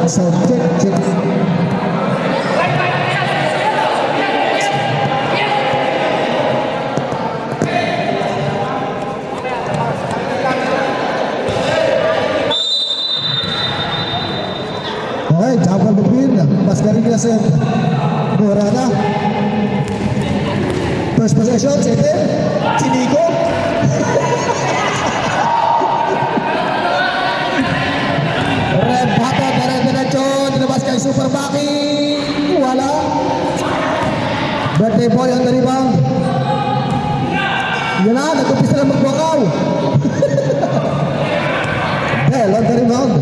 So, check. Okay, double the pin. Mascarillas and Morada. First possession, second. Chinico. Red Bata, dire-diretso. Dinabas kay Super Baki. Wala. Birthday boy on the rebound. Yan na, nag-umpisa na magbuakaw. Bell on the rebound.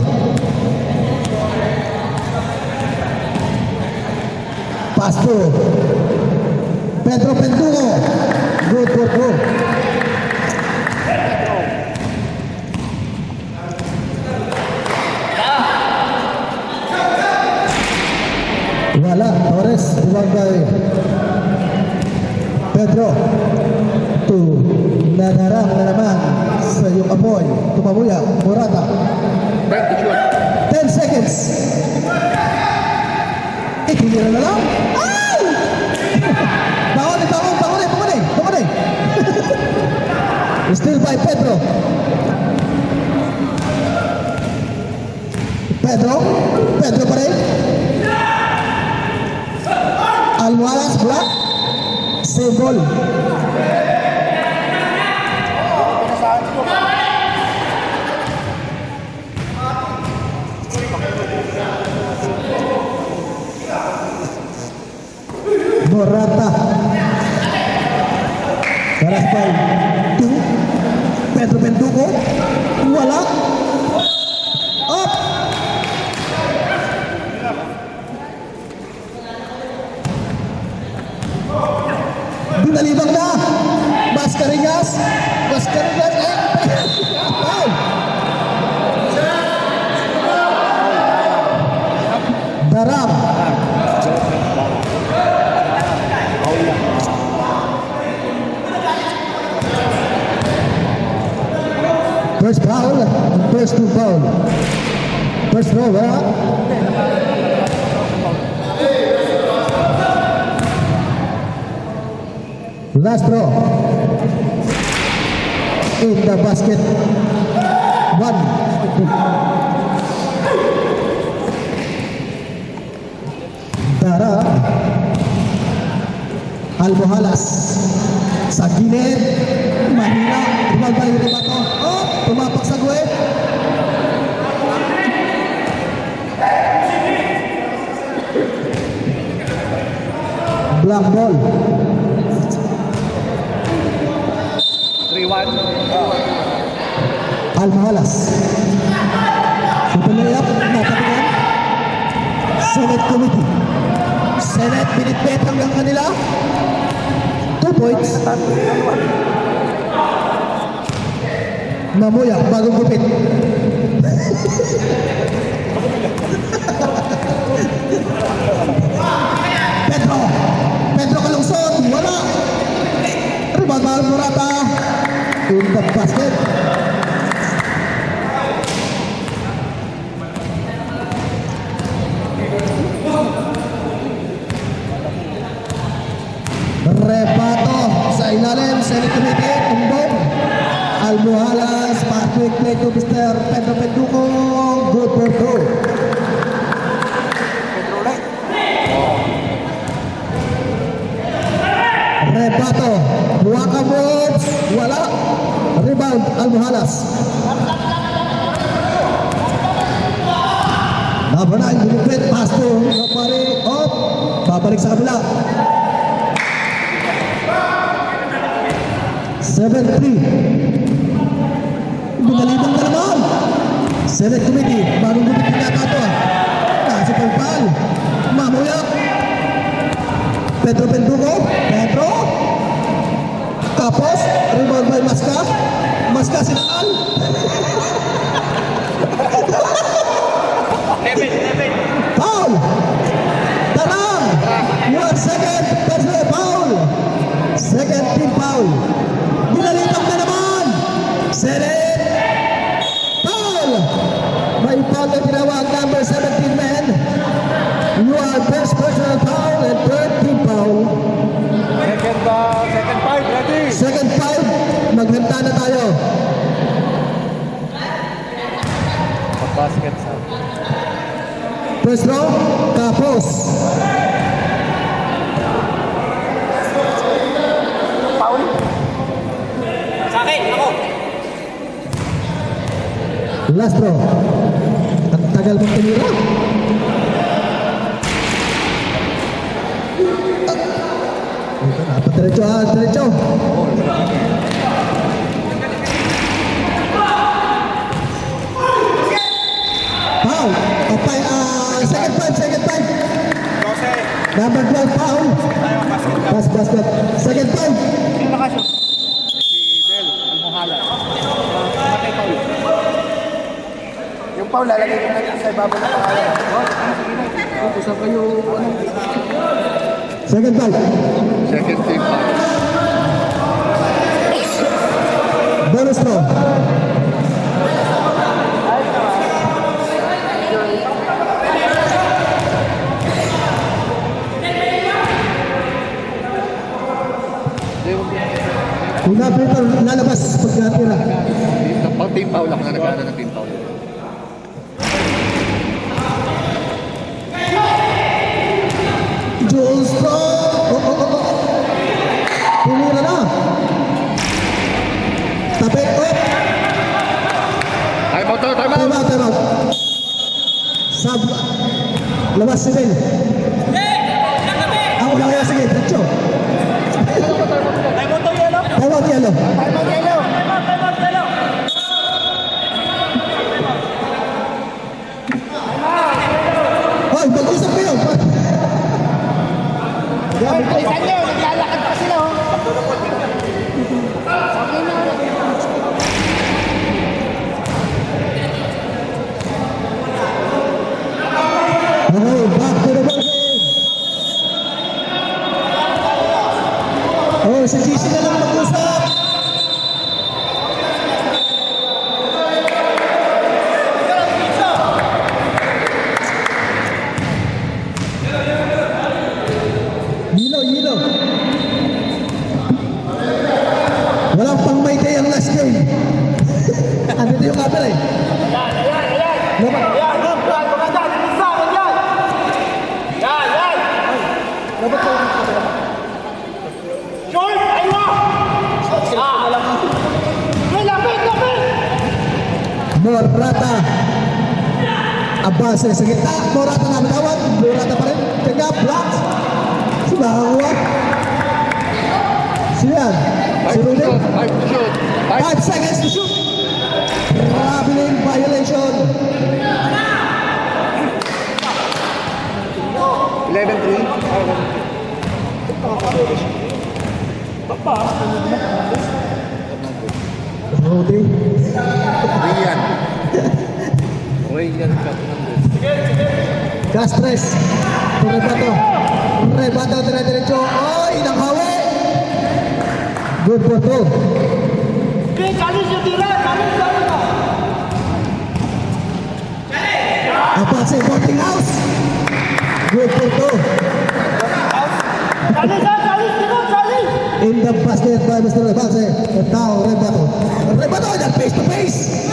Pass to Pedro Pendugo. Good. Wala. Torres. Buwag by Pedro. To nadarang na naman sa iyong apoy. Tumamuya. Morata. 10 seconds. Itinira na lang. Ay! Bawal eh. Still by Pedro. Pedro pa rin. Almohadas, black. Save ball. Morata. Garas by Pedro Pendugo. Wala. Up. Binalibang na. Mascarillas. Wow. Daram. First foul, first two foul. First row, wala? Last row. In the basket. 1. Dara. Almohadas. Sa gilid. Mahina. Rumagay yung ribato. Oh! Tumapak sa guwe. Black ball. 3-1. Almohadas. Super layup. Natatingan. Senate Committee. Senate binitbit hanggang kanila. 2 points. Mamuya, bagong gupit. Pedro kalungsod, wala. Rebound by Morata. In the basket. Rebato sa ilalim, Senate Committee, tumbong. Almohadas, perfect play to Mr. Pedro Pendugo. Good for two. Rebato, Buaka moves, wala. Rebound, Almohadas. Nabanay, binipit, pass to Nopari, off. Babalik sa kabila. 7-3. Binalibang na naman. Senate Committee, bagong gupit na ito. Nasa pagpal. Mamuya. Pedro Pendugo. Pedro. Tapos, rebound by Masca. Masca sinaan. Foul. Tanang. 1 second. Personal foul. Second team foul. Binalibang na naman. Senate. Foul. May foul na tinawag number 17 men. first personal foul and third team foul. Second five, ready. Second foul, maghanta na tayo. Basket sa. First round, tapos. Sa akin, ako. Last row. Ang tagal mong tinira. Ito na, patiretso ha, patiretso. Foul. Okay, second five. Number 12, foul. Basket. Second five. Sino nakashoot? Si Del, Muhala. Patay foul. Yung foul, lalagay ko natin sa ibabaw na pangalan. Usap kayo, ano? Second five. Second team foul. Bonus row. Kung na-paper, lalabas pagkatira. Pag team foul ako na nagkano ng team foul. Jules Strong! Tumira na. Tapik, Time out to, time out. Time out. Sab. Labas si Ben. Ako lang kaya, sige, diretso. Time out to, yellow. Time out, yellow. Time out, yellow. Hoy, mag-usap kayo. Bilisan nyo, naglalakad pa sila, oh. Okay na. Okay, back to the ball game. Oh, si GC na lang mag-usap. Yilo. Walang pang may day ang last game. Andito yung camera eh. Laban. Dapat ko yung camera. Morata. Abase sa gitna. Morata na bitawat. Morata pa rin. Teka, block. Si Bahawa. Siyan. Si Rudy. 5 seconds to shoot. Traveling violation. 11-3. Rudy. Rian Castres. Rebato dire-diretso. Oy, nakawi. Good for two. Abase, boarding house. Good for two. In the basket by Mr. Rebate. And now, Rebato. Rebato, yan, face to face.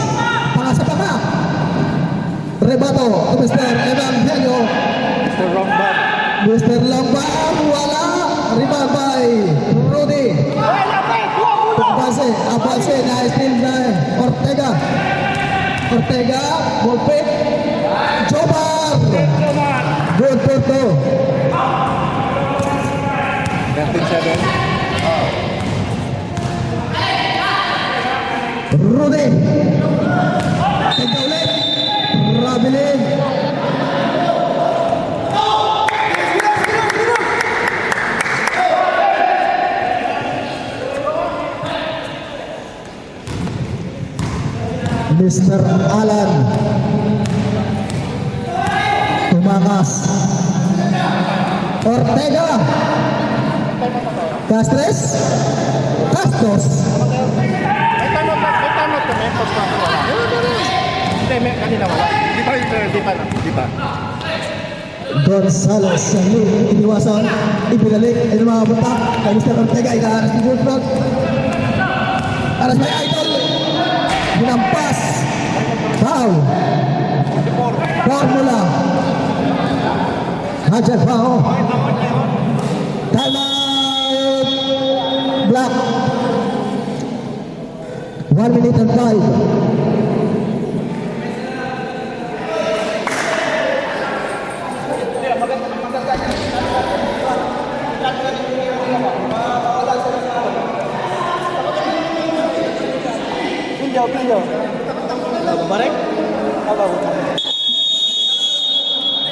Panga sa panga. Rebato to Mr. Evangelio. Mr. Rombak. Mr. Lambang, wala. Rebound by Rudy. Abase, nice steal by Ortega, ball pick. Jomar. Good for two. 13-7. Rudy. Teka ulit. Rabilin. Mr. Alan. Tumakas. Ortega. Castres. Castos. May tanong kami, post na wala. Hindi, kanina wala. Di pa. Gonzales ang iniwasan, ibinalik, ay mga punta kay Mr. Ortega, inaharas ni Julfrog. Aras may idol, binampas, foul, formula, Hajar Bao, timeout, block, 1 minute and 5. Barek?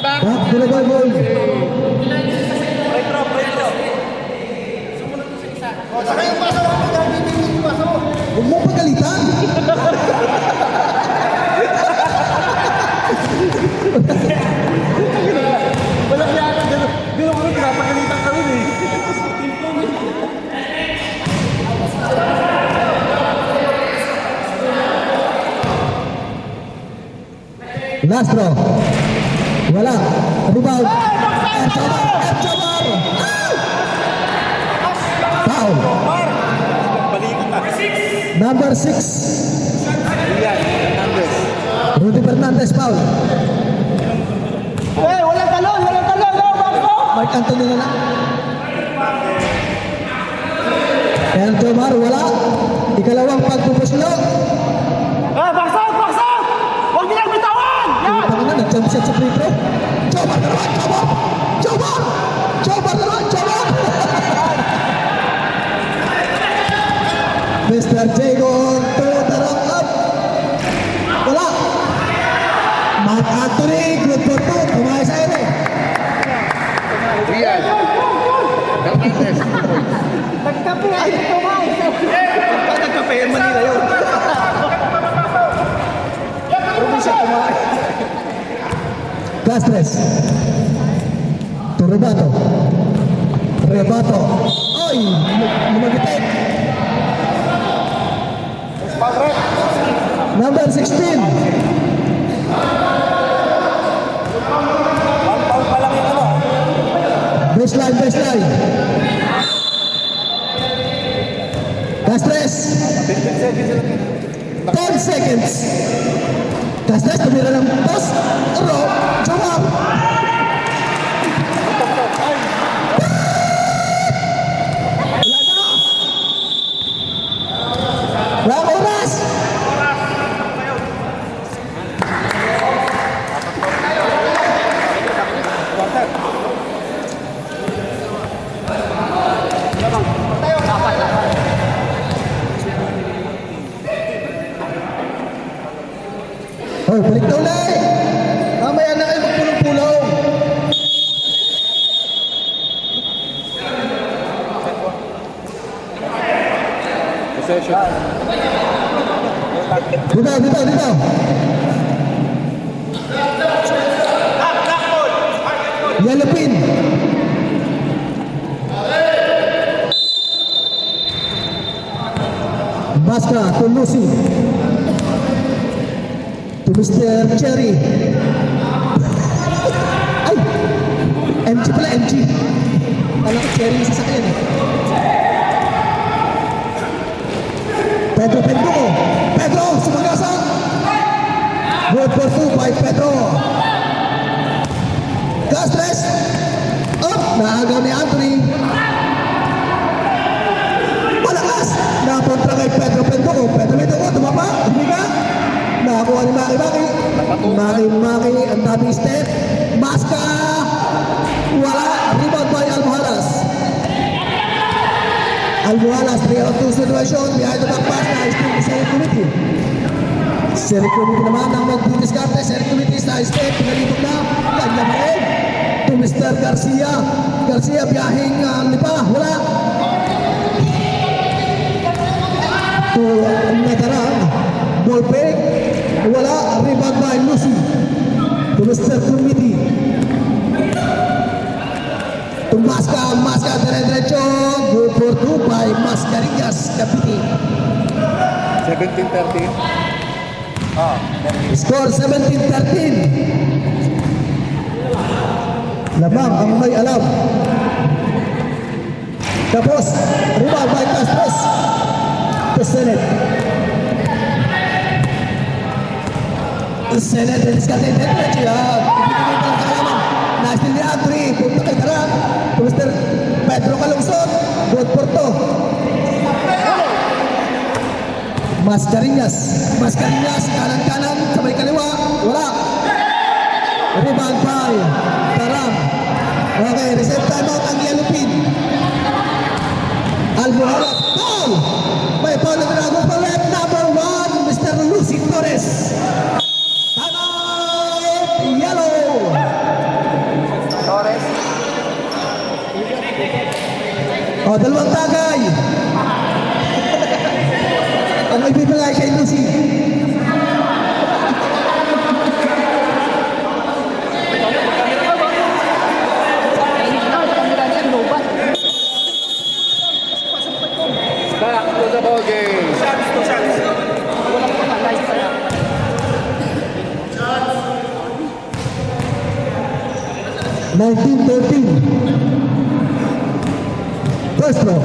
Back to the goal. Huwag mo pagalitan. Walang yan. Gano'n ko rin, pinapagalitan kami eh. Lastro. Wala. Rebound. Erchabar. Foul. Balikan na. Number 6. Yan, Hernandez. Rudy Fernandez foul. Walang talon, Bangko! Mark Anthony na lang. Erchabar wala. Ikalawang pagpupuslo. Baksak! Huwag nilang bitawan! Yan! Tama na, nag-jump shot sa free throw. Jobar na naman, Jobar na naman, Jobar! Mr. Jagon to the rock up. Wala. Mark Anthony, good for two. Tumahay sa ere. Rian. Hernandez. Nagkape ay tumay. Nagkape yan Manila yun. Probinsya kumain. Castres. To Rebato. Oy, lumagitik. Number 16. Paul pa lang ito. Baseline. Castres. 10 seconds. Castres, tumira ng post. Rob, Jomar. Wala na. Wala oras. Oh, balik na ulit. Mamaya na kayo magpulong-pulong. Possession. Dito. Yellow pin. Baska to Lucy. To Mr. Cherry. Ay! MG pala, MG. Alam ko Cherry yung sasakyan eh. Pedro Penduko. Pedro, sumagasa. Good for two by Pedro. Castres. Up. Naagaw ni Anthony. Malakas. Napunta kay Pedro Penduko. Pedro Penduko, tumapa. Hindi ka. Nakakuha ni Maki. Ang daming step. Baska. Wala. Rebound by Almoharas. Almoharas, 3-on-2 situation. Behind the back pass na still sa Eric Committee. Si Eric Committee naman ang mag-discarte. Si Eric Committee sa step. Pinalibog na. Kanya pa rin. To Mr. Garcia. Garcia biyahing lipa. Wala. To Nadarang. Ball fake. Wala. Rebound by Lucy. To Mr. Committee. To Maska dire-diretso. Good for two by Mascarillas Cavite. 17-13. Score 17-13. Lamang ang may alam. Tapos, rebound by Castros. To Senate. Senate, discarded. Diretso yan. Ibigay ng kalaman. Nastil ni Adri. Punta kay Tara. Mr. Pedro Calungsod. Good for to. Mascarillas. Mascarillas. Kanan-kanan. Sabay kaliwa. Wala. Rebound by Taram. Okay, reset timeout ang yellow pin. Albuharap. Foul! May foul na Dragon for red. Number 1, Mr. Lucy Torres. Timeout! Yellow! Torres. O, dalawang tagay. Ang ibibigay kay Lucy. Back to the ball game. Walang pangalays pa yan. First row.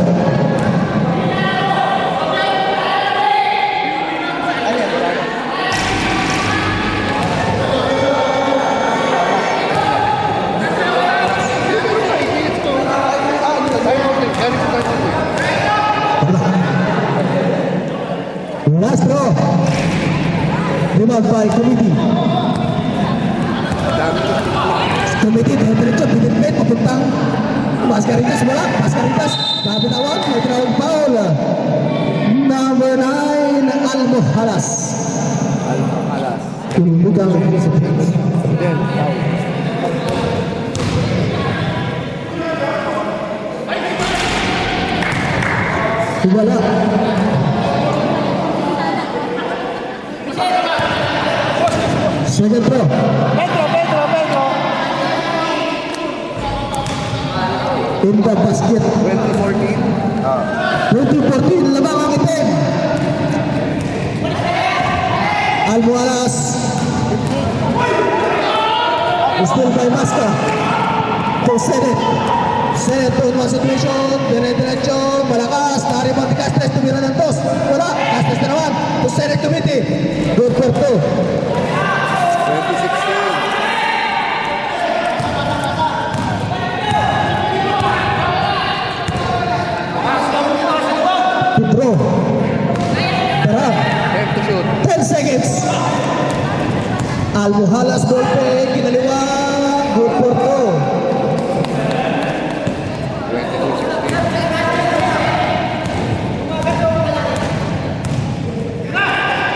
Last row. Rebound by committee. Committee, diretso, pinipit, papuntang Mascarillas, wala. Mascarillas, nabitawan, may tinawag foul. Number 9, Almohalas. Alas. Tulugang Then, foul. wala. Second row. Pedro. In the basket. 2014. 2014, lamang ang itim. Almohalas. Still by Masca. To Senate. Senate to one situation. Diretso. Malakas. Naribang ni Castres. Tumira ng tos. Wala. Castres na naman. To Senate committee. Good for 2. 2016. Pedro. Tara. 10 to shoot. 10 seconds. Almohalas golpe. Kinaliwa. Good for 2. 22-16.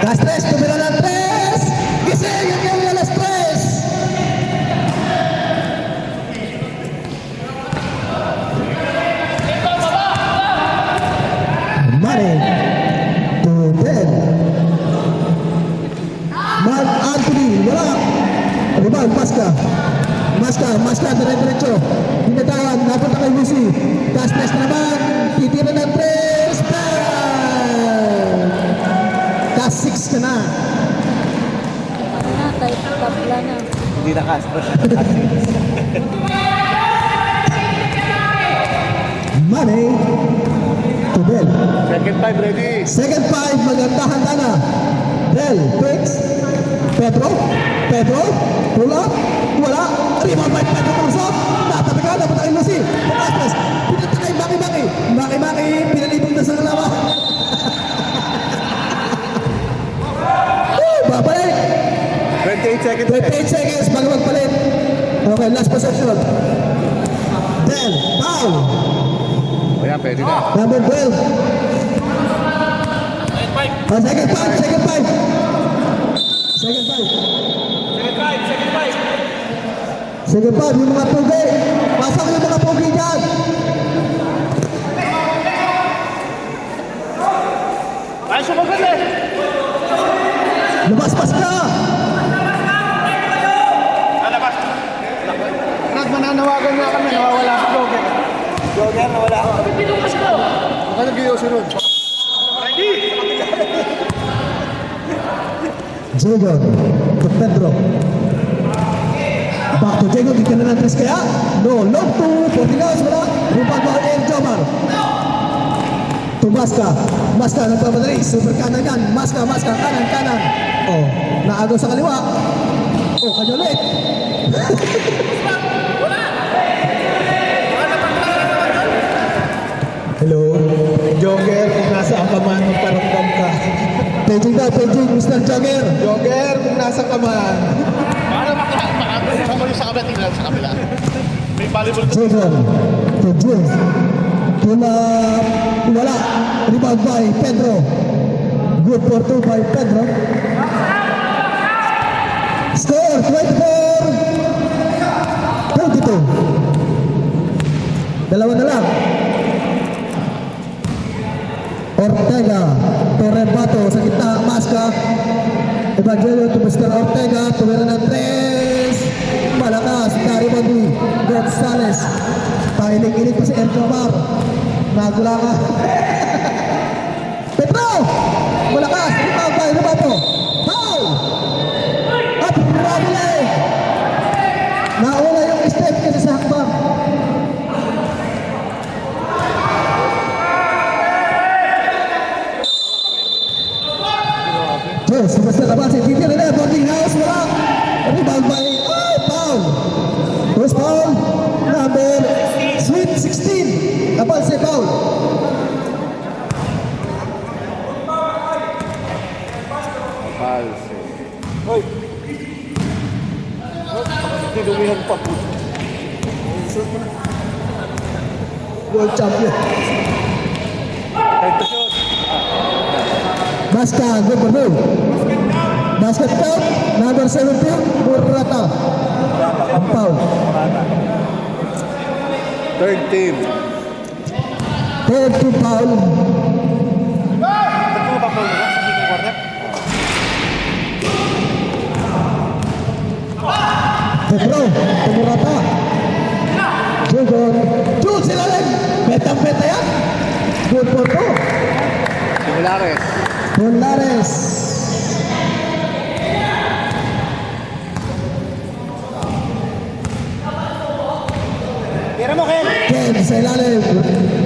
Castres, tumira ng 3. Gising yung yung alas 3. Mane to Ben. Mark Anthony, wala. Rebound, Masca, diretso. Hinatawan, napunta kay Lucy. Castres naman, titira ng 3. Kas 6 ka na. Tabla na. Hindi na Castro siya. Mane to Bell. Second time ready. Second 5, maganda na. Bell, fix. Pedro, pull up, wala. Rebound by Pedro Calungsod. Natataga, napunta kay Lucy. Castres, pinunta kay Maki. Pinalibog na sa kalawa. Babalik. 28 seconds. 28 seconds bago magpalit. Okay, last possession. Del, foul. O yan, pwede na. Number 12. Second five. Second five, yung mga pugi. Pasok yung mga pugi dyan. Ay, sumagot eh! Lumaspas ka. Mananawagan nga kami, nawawala si Jogger. Jogger, nawala ako. Pinukas ko! Baka nag-iyo sunod. Jagon to Pedro. Back to Diego, di ka na ng 3 kaya? No, long to Portigas, wala. Rupag ba El Jomar? To Maska. Maska, nagpapadali. Super kanan yan. Maska, kanan. Oh, naagaw sa kaliwa. Oh, kanya ulit. Hello. Jogger, kung nasa ka man, magparamdam ka. Paging, Mr. Jogger. Jogger, kung nasa ka man. Para makakasama yung sa kabila, tingnan sa kabila. May volleyball Jogger. To Jules. Wala. Rebound by Pedro. Good for 2 by Pedro. Score 24-22. Dalawa na lang. Ortega, Torrebato sa gitna, Maska. Evangelio to Mr. Ortega, tumira ng 3. Malakas, Garibaldi, Gonzales. Pahiling-inig pa si Ercomar. Nagula ka. Pedro! Malakas, rebound by Rebato. Foul! At Rabile! Nauna yung step kasi sa hakbang. Yes, basta labas si Titi Rene, boarding house, wala. Rebound by, foul. First foul, number sweet 16. Kapal si foul. Hoy! Tinumihan pa po. World champion. Time to shoot. Maska, good for goal. Basket foul, number 17, Murata. Ang foul. Third team. Third to foul. Ba't mo ba foul na sa second quarter? Pedro, Murata. Jugod. Jugod sila rin. Betang-beta yan. Good for 2. Simulares. Polares. Tira mo, Ken! Ken sa ilalim.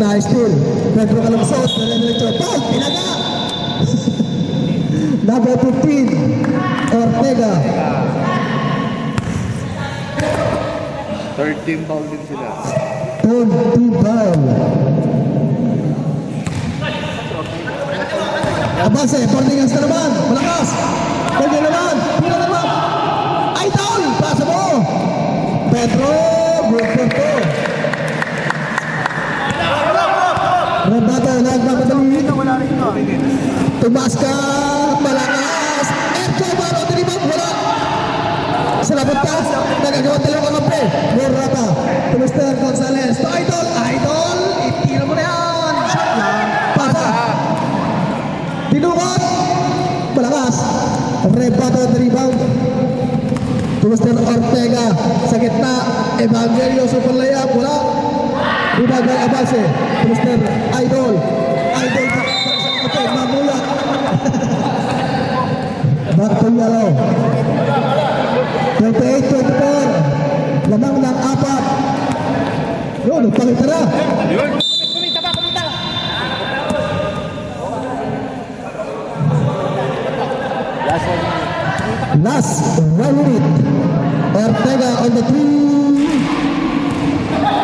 Nice steal. Pedro Calungsod. Diretso. Paul, pinaga. Number 15. Ortega. Third team foul din sila. Third to foul. Abase, Portingas na naman. Malakas. Pwede naman. Pila naman. Idol. Pasa mo. Pedro. Good for 2. Rebato. Nagmamadali. Tumas ka. Malakas. Erjo. Baro. Tinibang. Wala. Salabot ka. Nagagawa dalawang kampe. Murata. To Mr. Gonzales. To Idol. Idol. Itira mo na yan. Shot lang. Pasa. Tinukot. Malakas. Rebato at rebound. To Mr. Ortega. Sa gitna. Evangelio super layup. Wala. Rebound by Abase. To Mr. Idol. Idol. Okay, mamulat. Back to yellow. 28-24. Lamang ng 4. Yun, nagpalit na. Last 1 minute. Ortega on the 3.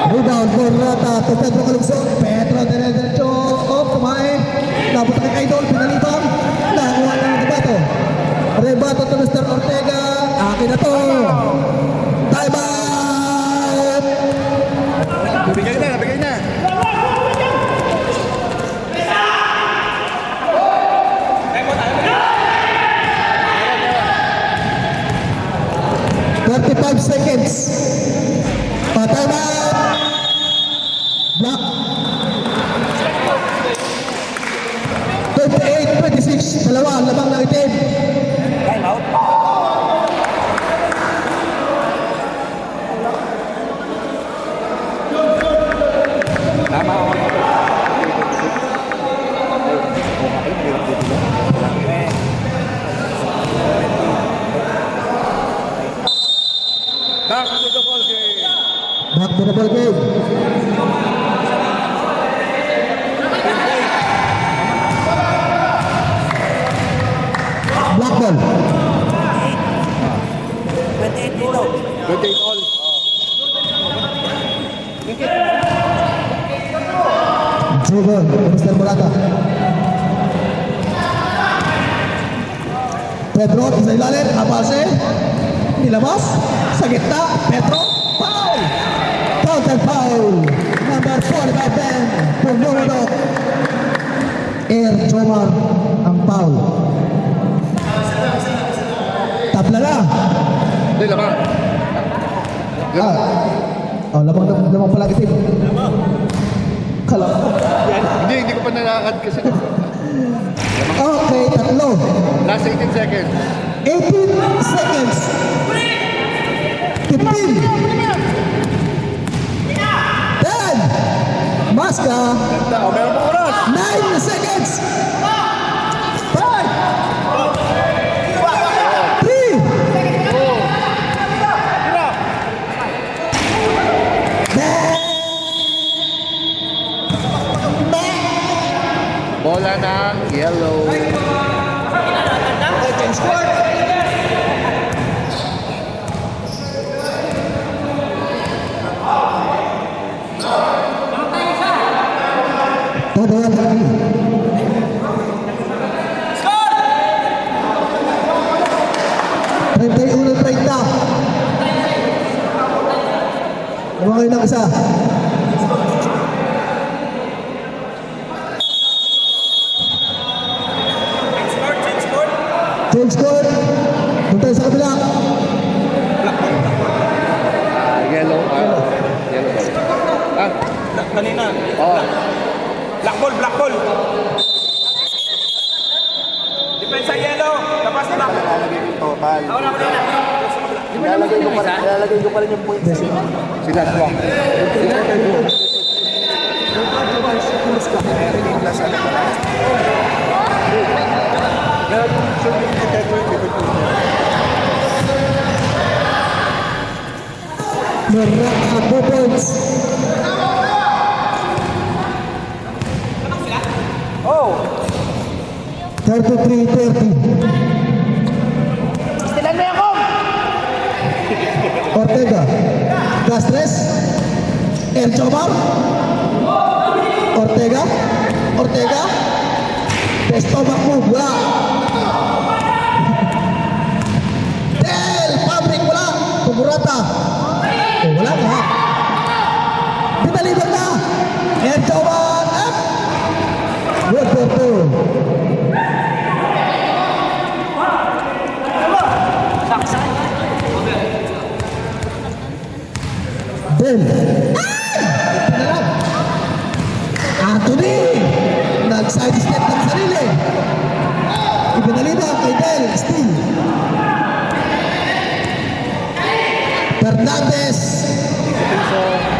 Rebound Morata to Pedro Calungsod. Pedro diretso. Oh, kumain. Napunta kay Idol. Pinalitan. Nakuha na ng Rebato. Rebato to Mr. Ortega. Akin na to. Time out. Nabigay na. Seconds. Time out. Block. 28-26. Dalawa. Labang ng itim. Time out. Tama ako. Back to Rotate all. Jubon, Mr. Morata. Pedro, sa ilalim, abase. Nilabas, sa gitna, Pedro, foul! Counter foul, number 45 Ben, Pumulado. Air Jomar ang foul. Tabla na. Hindi, lamang. Lamang palagi team. Kala ko. Hindi ko pa nalakad kasi. Okay, tatlo. Last 18 seconds. 18 seconds. 15. 10. Maska. Meron pa oras. 9 seconds. 5. 3. Bola ng yellow. Todo yan lagi. Score! 31-30. Lumangay ng isa. Change score. Doon tayo sa kabila. Yellow. Yellow ball. Kanina. Oh. Black ball. Depensa yellow. Tapos na. Lalagay yung total. Wala ko na. Lalagay ko pa rin yung points. Sila swak. Merah 4 points. Oh. 33-30. Istilan mo yan, Kong! Ortega. Castres. El Jomar. Ortega. Besto Mahmoud. Wala. Del Pabrik. Wala. Pumurata. Oh, wala ka. Binaliban na. El Jomar. Good for two. Del. Anthony. Nag-side step ng sarili. Ibinalina kay Del. Steal. Fernandez.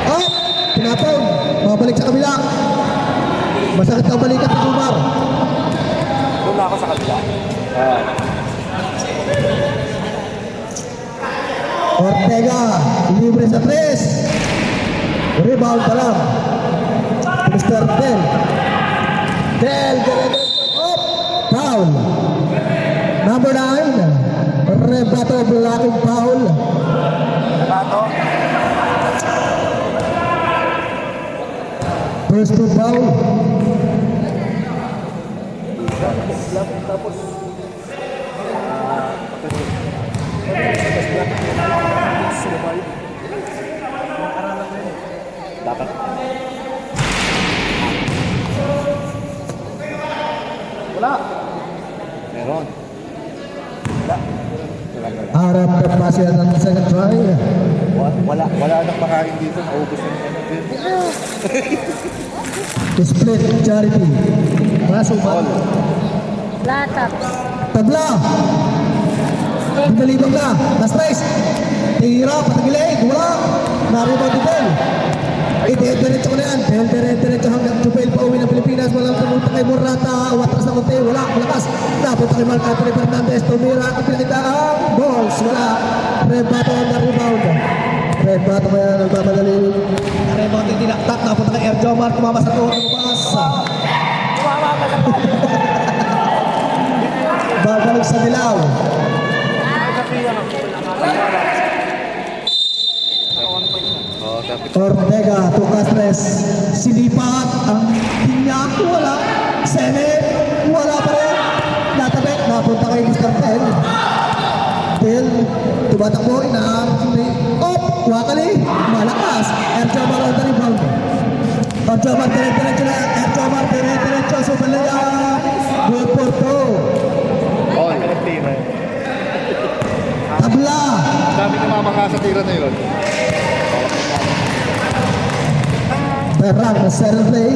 Oh, pinapon. Mabalik sa kabila. Masakit ang balikat ni Jomar. Doon na ako sa kabila. Ortega, libre sa 3. Rebound pa lang. Mr. Del. Up. Foul. Number 9. Rebato, blocking foul. Bato. First to foul. Dapat. Wala. Meron. Harap na pasi at ang second try. Wala nang makain dito. Naubos na naman. Split charity. Masuman. Lataps. Tabla. Binalibang na. Last race. Tira, patagilig. Wala. Naribang ni Del. Diretso ko na yan. Diretso hanggang Jubel pa uwi ng Pilipinas. Walang pumunta kay Morata. Watras na konti. Wala. Malakas. Napunta kay Marc Anthony Fernandez. Tumira. Kapilita ang balls. Wala. Rebato na rebound. Rebato kaya nagmamadali. Rebound yung tinaktak. Napunta kay Air Jomar. Kumama sa tuhod. Kumabas. Babalik sa dilaw. Ortega to Castres. Silipat ang Pinyak. Wala. Sene. Wala pa rin. Natabi. Napunta kay Mr. Tel. Tel. Tumatakbo. Inaarap. Op. Wakali. Malakas. Erjomar on the rebound. Erjomar dire-diretso na. Erjomar dire-diretso. Subelaya. Good for two. Oy. Tira. Tabla. Dami namamangha sa tira na yun. Perang serve play.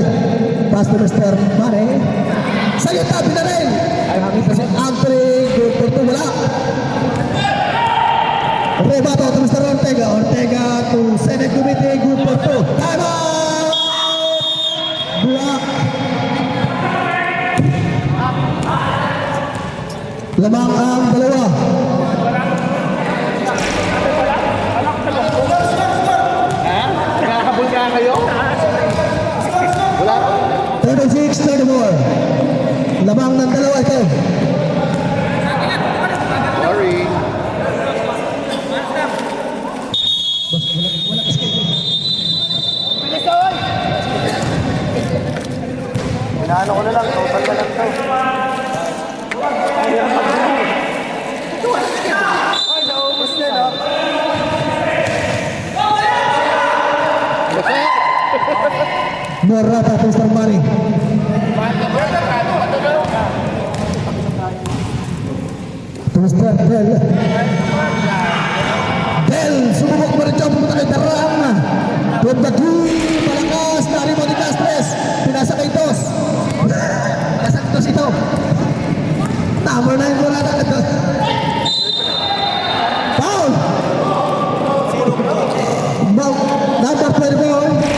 Pass to Mr. Mane. Sa'yo tabi na rin. Ay hangin kasi Andre. Good for two. Wala. Rebato to Mr. Ortega. Ortega to Senate Committee. Good for two. Time out. Block. Lamang ang dalawa. Ha? Nakahabol ka kayo? Wala. 36-34. Lamang ng dalawa ito. Sorry. Inaano ko na lang, total na lang to. Ay, naubos na, no? Morata to Mr. Mane. To Mr. Del. Del, sumubok mo rin siya, pumunta kay Darang. Tumbagi, malakas, nari mo ni Castres. Pinasa kay Dos. Pinasa kay Dos ito. Number 9 Morata kay Dos. Foul! Number 24.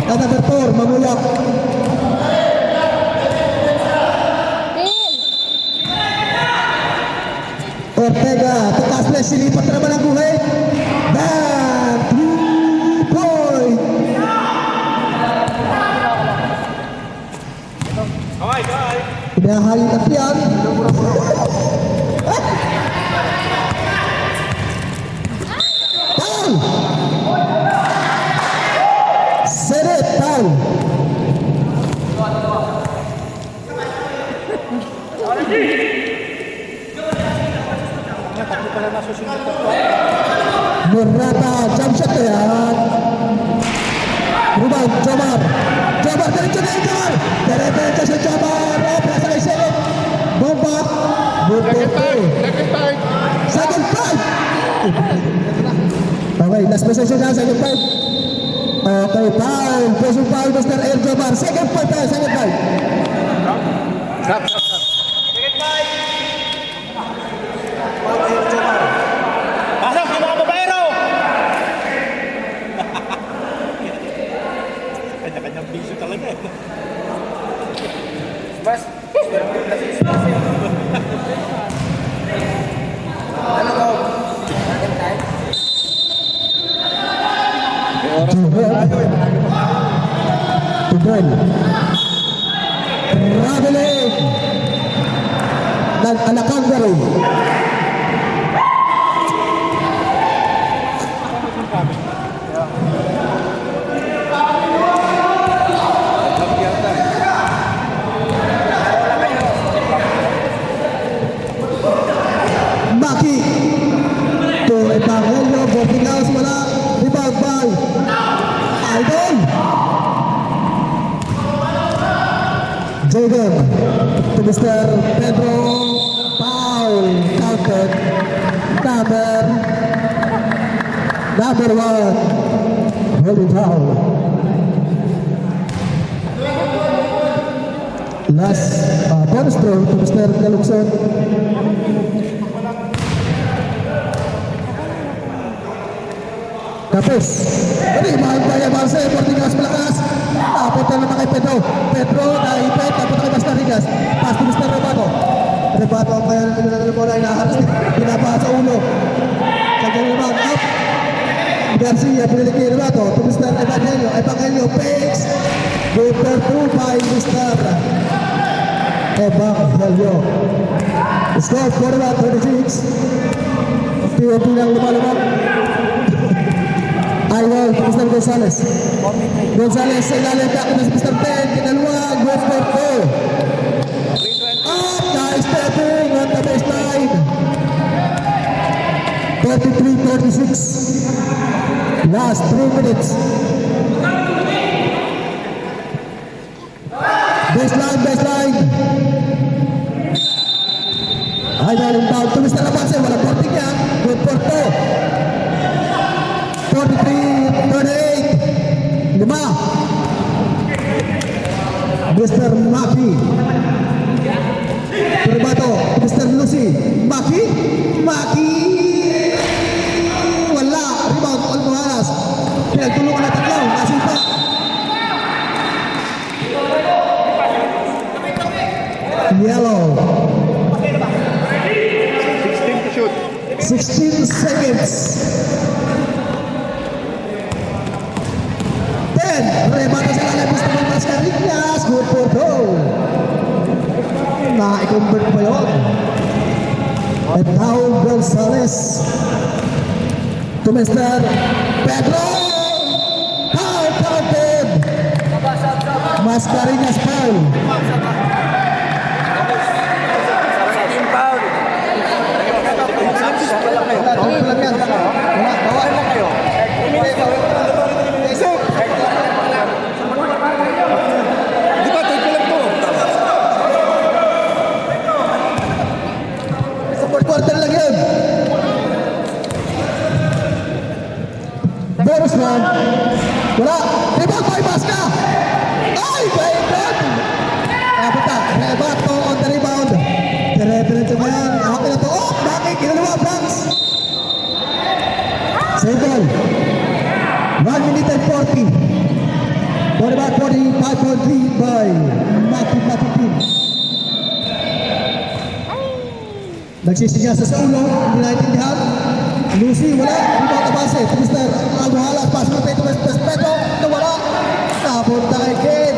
Number 4, Mamulak. Ortega, to Castres, silipat na naman ang buhay. Dan, 3-point. Inahayin at yan. Foul! Senate, foul. Morata, jump shot na yan. Rebound, Jomar. Jomar, diretso na yung Jomar. Diretso sa Jomar. Oh, nasa kay Senate. Bomba. Second time. Second time. Second five. Okay, last possession na, second five. Okay, foul. Personal foul, Mr. El Jomar. Second five tayo, second five. Stop, stop, stop. Pasok, yung mga babaero! Kanya-kanyang bisyo talaga eh. Mas, ano ko? Tudol. Traveling. Nag-anakang garo. Maki. To Evangelio, boarding house, wala. Rebound by Idol. Jaden to Mr. Pedro. Foul. Counted. Number 1. Holding foul. Last bonus throw to Mr. Galukson. Tapos, rebound by Amarse, boarding house malakas. Napunta naman kay Pedro. Pedro, naipit, napunta kay Basta Rigas. Pass to Mr. Rebato. Rebato ang kaya ng bola, inaharas. Pinapasa sa ulo. Kanyang rebound, up. Garcia, pinilig kay Rebato. To Mr. Evangelio. Evangelio, fakes. Number 2 by Mr. Evangelio. Score for about 36. Unti-unti lang lumalabak. Idol, Mr. Gonzales. Gonzales sa ilalim back to Mr. 10. Kinaluwag, go for 2. Up, nice stepping on the baseline. 43-46. Last 3 minutes. Baseline. Idol inbound to Mr. Lapanse. Walang porting niya. Good for 2. 43-38. 5. Mr. Maki. Turbato. Mr. Lucy. Maki. Wala. Rebound. Almohanas. Pinagtulungan na tatlo. Nasimpa. Yellow. 16 to shoot. 16 seconds. 10. Rebata sa lalabas naman Mascarillas. Good for goal. Na-convert pa yun. And now Gonzales to Mr. Pedro. Foul counted. Mascarillas foul. Di ba, take ko lang to. Fourth quarter lang yun. Bonus man. Wala. Rebound by Basca. Ay, my God. Kapita. Rebato on the rebound. Dire-diretso ba yan? Okay na to. Oh, bakit? Kinalawa, Franks. Save ball. 1 minute and 40. For about 45.3 by Maki team. Nagsisinyasa sa ulo, hindi naintindihan. Lucy, wala. Rebound na base. Mr. Almohalas, pass mo tayo to Mr. Pedro. Nawala. Napunta kay Ken.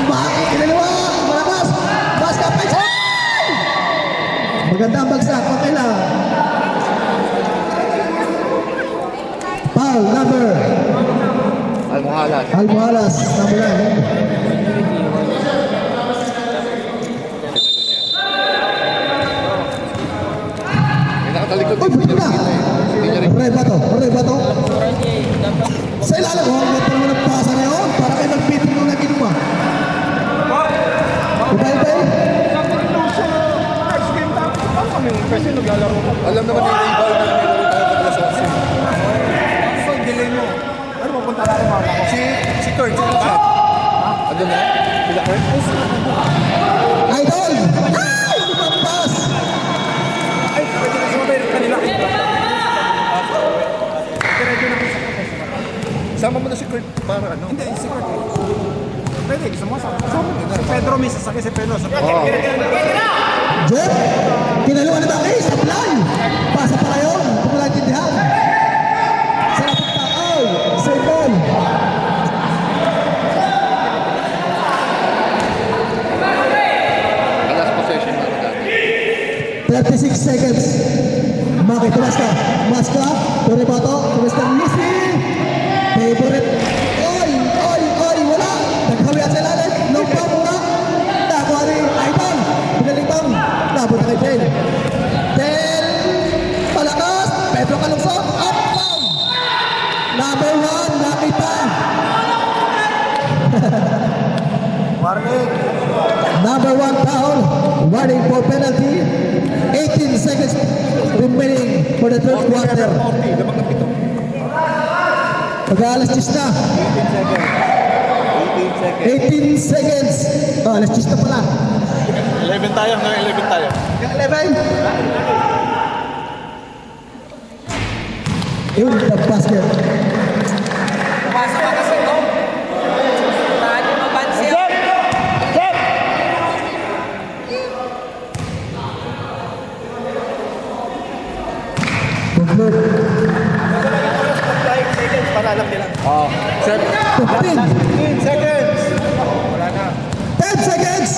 Bakit? Kinalawa. Malakas. Basket pa. Maganda ang bagsak. Okay lang. Foul number. Almohalas. Almohalas. Number 9. May nakatalikod Uy, buti na. Hindi niya rin. Rebato. Sa ilalim, oh, may naman ang pasa na yun. Para kayo nagpitin nung naginuma. Ibay. Alam naman yung rebound na meron tayo pagkalas 11. Si Kurt, sino siya? Ano na? Sila Kurt? Idol! Ay! Lumampas! Ay, pwede na sumabay kanila. Sama mo na si Kurt para ano? Hindi, si Kurt. Pwede, gusto mo sa Pedro, may sasakay si Pedro. Jeff! Kinaluan na ba kayo? Supply! Pasa pa kayo. Kung wala tindihan. Sa napunta. Ay! Save ball. Last possession na natin. 36 seconds. Maki, Tumaska. Maska. Toribato. Mr. Lucy. Favorite. Oy! Wala. Naghawi at sa ilalim. Long pa muna. Nakuha ni Idol. Pinalipang. Napunta kay Ben. Ben. Palakas. Pedro Kalungsok. Up. Down. Number 1. Nakita. Warning. Number 1 foul. Warning for penalty. 18 seconds remaining for the third quarter. 40, lamang ng pito. Pag-aalas 10 na. 18 seconds. Oh, alas 10 na pala. 11 tayo, hanggang 11 tayo. 11. In the basket. Good. Para alam nila. 15. 15 seconds. Wala na. 10 seconds.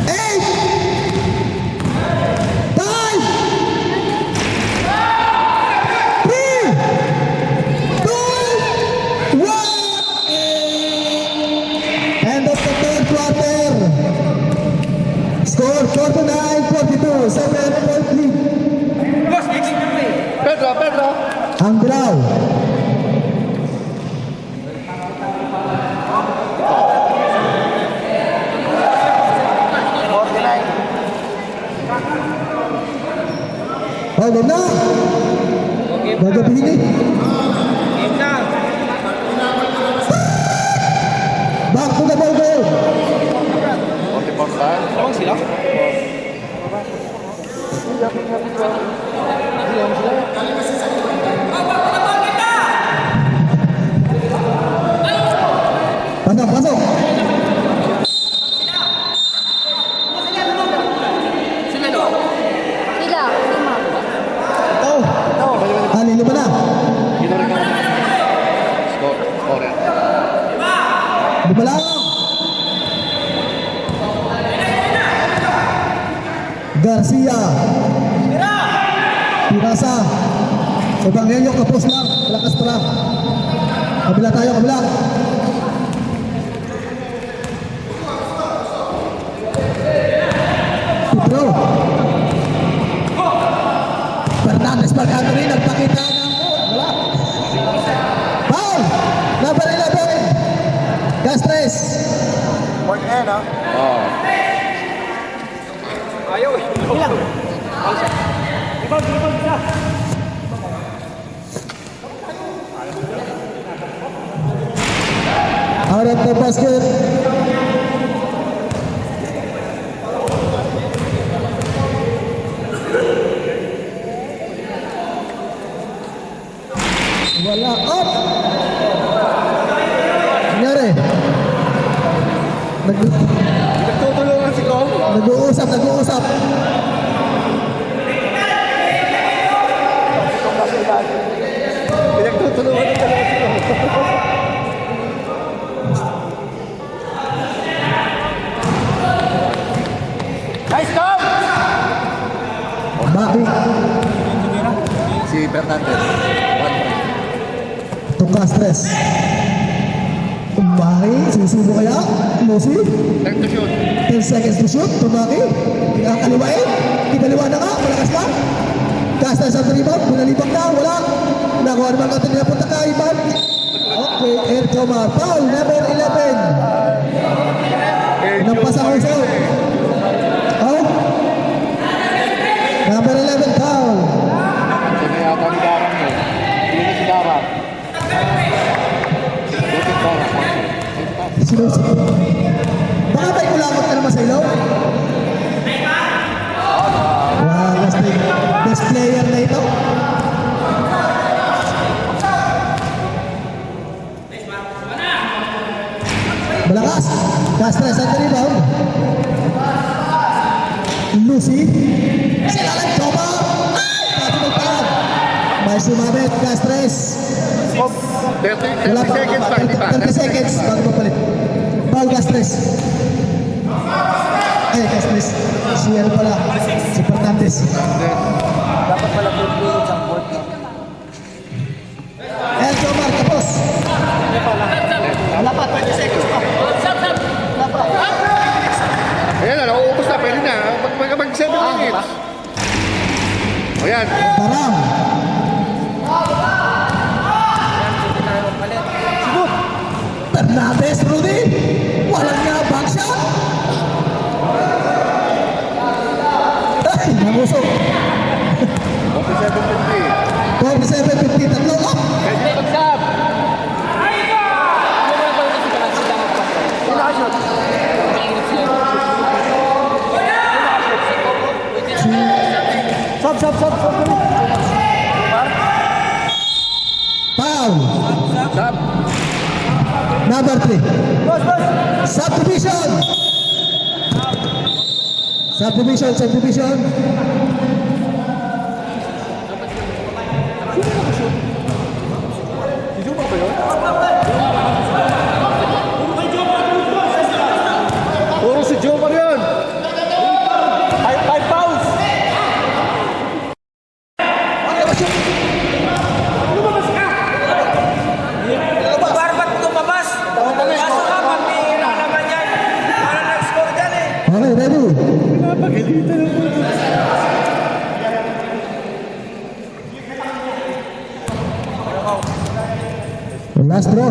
8. Ang Bilao. Oh, game na. Gagabihin eh. Back to the ball game. Okay, pampahan. Tawag sila? Pasok, pasok. Ila, lima. Oh. Lima na. Ginurin ka. Score yan. Lima lang. Garcia. Pirasa. Evangelio kapos lang. Malakas pa lang. Kabila tayo, kabila. Pedro. Fernandez Marcano rin. Nagpakita ng wala. Foul. Number 11. Castres. Point N, ha? Oo. Ayaw eh. Ilang? Out of the basket. Wala. Up! Nangyari? Nagtutulungan si Kong. Nag-uusap, nag-uusap. Pinagtutulungan ng dalawa si Kong. Nice Kong! Baki. Si Fernandez. To Castres. Baki. Susubo kaya? Lucy? Time to shoot. 10 seconds to shoot. Tumaki. Kinakaliwain. Kinaliwa na ka. Malakas ka. Castres ang rebound. Pinalibang na. Wala. Nakuha naman natin niya punta ka. Iban. Okay. Air Comar. Foul. Number 11. Nampas ako isa. Oh. Number 11. Foul. Sino yata ni Darang mo? Sino si Darang? David Darang. Sinusunod. Baka may kulangot ka naman sa ilaw? Wow, best player na ito. Malakas. Castres ang rebound. Lucy. Sila lang tropa. Ay! Pati magpalad. May sumabit. Castres. 30 Wala pa. seconds pa, hindi pa. 30 seconds bago mapalit. Paul Castres. Ay, Castres. Si ano pala? Si Fernandez. Dapat pala tutulungan sa court, no? El Jomar, tapos. Wala pa, 20 seconds pa. Wala pa. Ayan na, nauubos na. Pwede na. Mag 7 minutes. O yan. Taram. Fernandez, Rudy. Walang nga back shot. Ay, nangusok. 47-50. 47-50, tatlo up. Pwede mag-sub. Sub. Foul. Sub. Number 3. Subdivision. Subdivision. Puro si Jomar yan! 5 fouls! Barbat lumabas. Kaso nga, pambihira naman yan. Para nag-score dyan eh. Okay, ready? Last draw.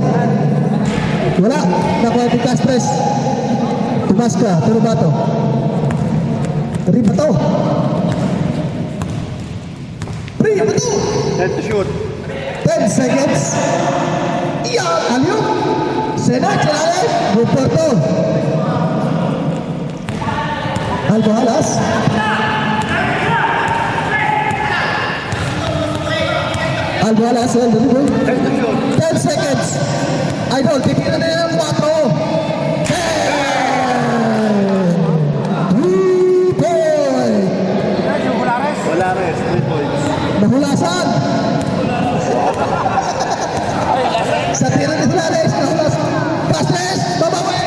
Wala. Nakuha ni Castres. Tumaska. Turubato. Ribato. Ribato. Head to shoot. 10 seconds. Iyan. Aliyo. Senat. Senat. Ruperto. Aldo Alas. Aldo Alas. Aldo Alas. Head to shoot. 10 seconds. Idol, titignan na yung 4. 10. 3 point. Wala res. 3 points. Nahulasan. Sa tira ni Flores, nahulas. Castres, babawi.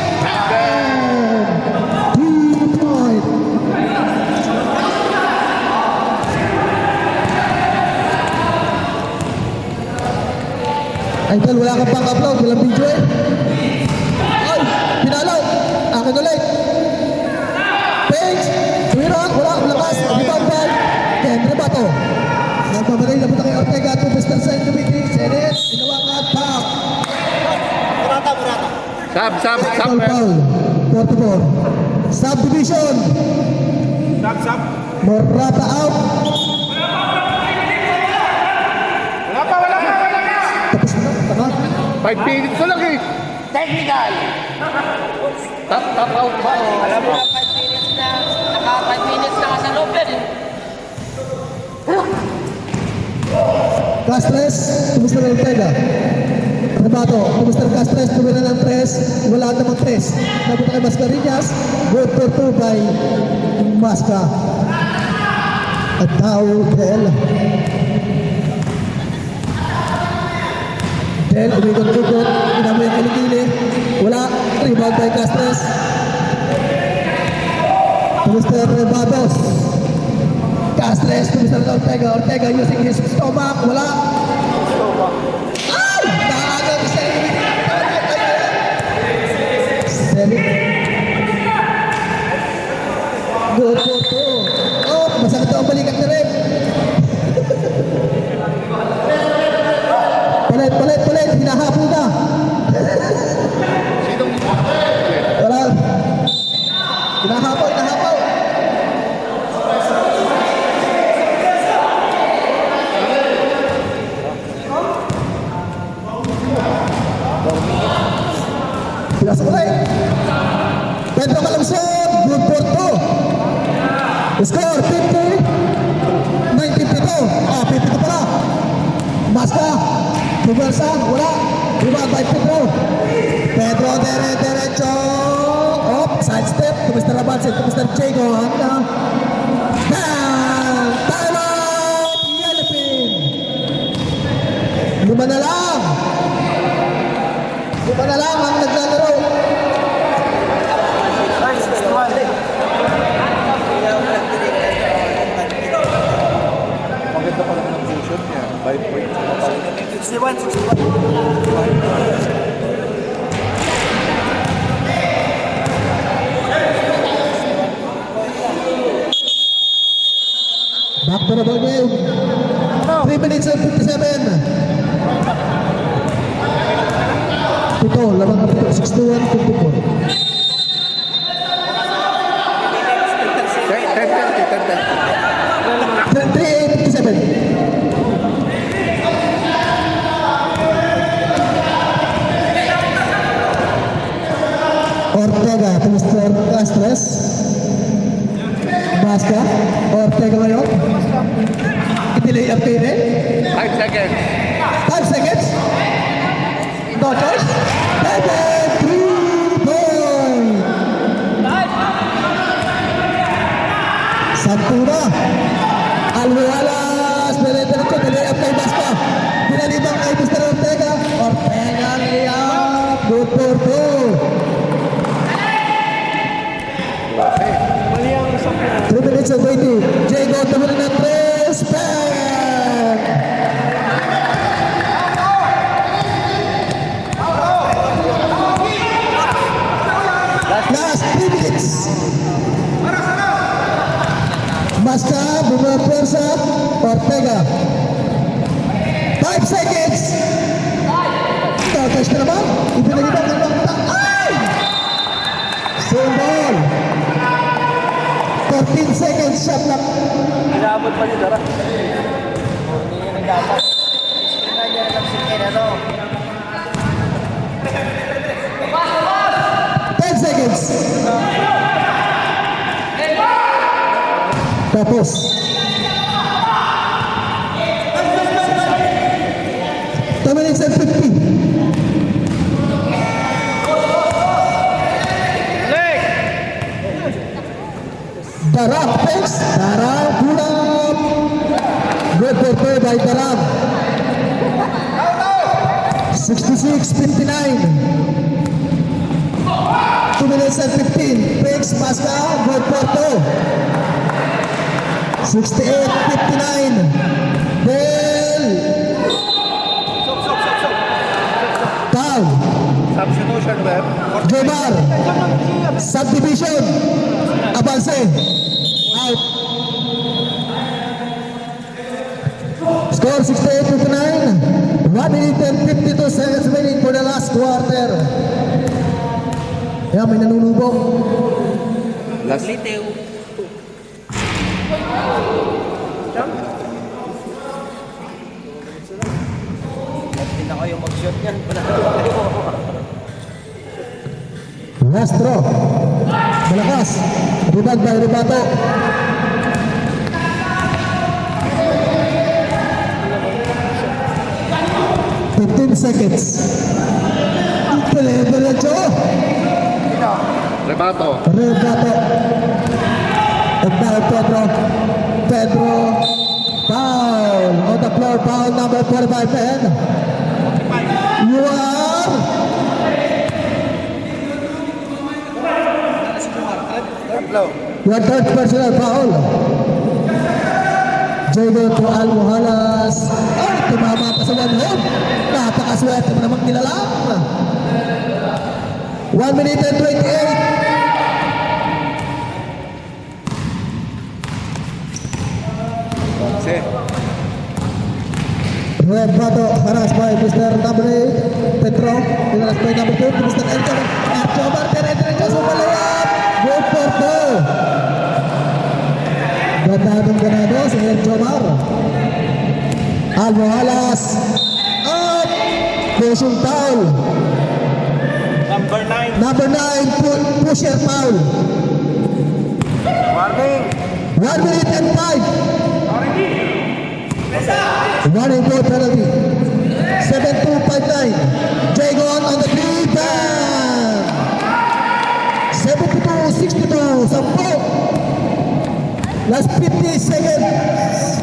2 point. Idol, wala kang pang-upload, walang video eh. Ay, pinalaw. Akin ulit. Page, Tuwiron, wala, lakas. Rebound ball. Ken Rebato. Nagpapatay na punta kay Ortega to Mr. Saint Committee. Senate, inawakan, foul. Sab. Foul, foul. 44. Subdivision. Sab. Morata out. Wala pa. Tapos na, taka. 5 minutes na lang eh. Technical. Top out ba? Alam mo na 5 minutes na. Naka 5 minutes na ka sa loob yan eh. Castres, kumusta na Ortega? Rebato, kumusta na Castres? Tumira ng 3. Wala namang 3. Napunta kay Mascarillas. Good for 2 by Masca. At Tao Del. Del, umikot-ukot. Inamoy ang kilikili. Wala. Rebound by Castres. Kumusta Rebatos? Castres, kumusta na Ortega? Ortega using his stomach. Wala. Ay! Nakaagad siya. Seven. Good for 2. Oh, masakit ang balikat na rin. Palit. Hinahabol na. Sinong Wala. Hinahabol. Pinasok ulit. Pedro Calungsod, good for 2. Score 50. 92. 52 pala. Masca. Bubersa. Wala. Rebound by Pedro. Pedro derecho. Op. Side step. To Mr. Rabansin. To Mr. Diego. Hanggang. Bang! Time out! Yellowfin. 5 na lang. 5 na lang ang naglalaro. maganda pa naman ang position niya. 5 points. 61. Back to the ball game. 3 minutes and 57. Pito, lamang na pito. 61, 54. 3, 57. Ortega to Mr. Castres. Masca. Ortega ngayon. Delay ang pire. 5 seconds. 5 seconds. No choice. 3 point. Santuna. Alwalas. Diretso. Delay ang kay Masca. Pinalibang kay Mr. Ortega. Ortega layup. Good for 2. 3 minutes and 20. Diego tumulong ng 3. Bang! Last 3 minutes. Masca, bumapersa, Ortega. 5 seconds. No seconds shot clock. Inabot pa niya, Dara. Hindi niya nag-apat. Iskina niya lang si Kenano. 10 seconds. Tapos. Two minutes and 50. Darab, folks. Darab, Gulab. Good for play by Darab. 66-59. 2 minutes and 15. Pix, Masca, good for 2. 68-59. Bell. Foul. Substitution, Beb. Jomar. Subdivision. Avance. Out. Score 68-59. 1 minute and 52 seconds remaining for the last quarter. Yan, may nanunubog. Last. Litew. Hindi na kayo mag-shot yan. Last throw. Malakas. Rebound by Ribato. Fifteen seconds. Diretso. Rebato. Ribato. And now Pedro. Pedro. Foul. On the floor. Foul number 45 men. You are... Your third personal foul. Jago to Almohalas. Ay, tumama pa sa one home. Napakaswerte mo namang nilalang. 1 minute and 28. Si. Red Bato, harassed by Mr. number 8, Petro. Harassed by number 2, Mr. Elton. Erjobar, dire-diretso sa palayap. Good for 2. Ganadong ganado si Erjobar. Almohalas. Up. Pushing foul. Number 9. Number 9, pusher foul. Warning. 1 minute and 5. 1 and 4 penalty. 7-2-5-9. Jagon on the rebound. 72-62. Sampo. Last 50 seconds.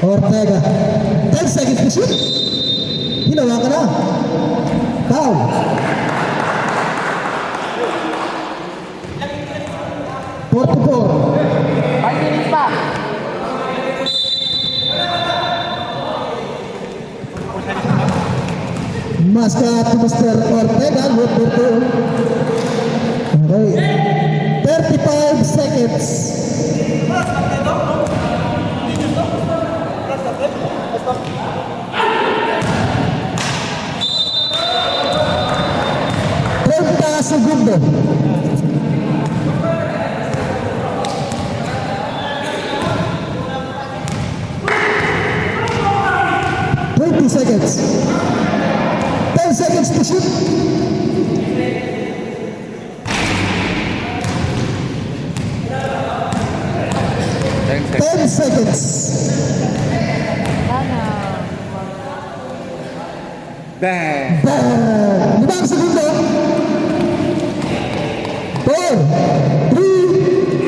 Ortega. 10 seconds to shoot. Hinawa ka na. Foul. Portugal. 5 minutes pa. Mascot to Mr. Ortega. Good for 2. Okay. 35 seconds. Segundo. Seconds. 10 seconds to shoot. 10 seconds. Bang. Bang. 5 segundo. 4, 3,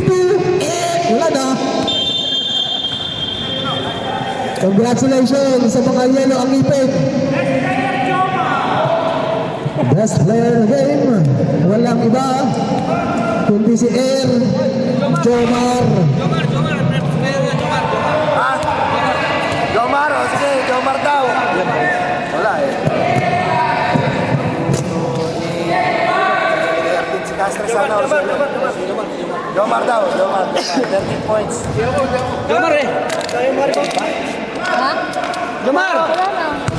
2, wala na. Congratulations sa mga yelo ang ipin. Best player in the game. Walang iba kundi si Jomar. Jomar, o sige, Jomar daw. Wala eh. Si Castro sana o sino? Jomar daw, Jomar. 13 points. Jomar eh. Ha? Jomar! Wala na.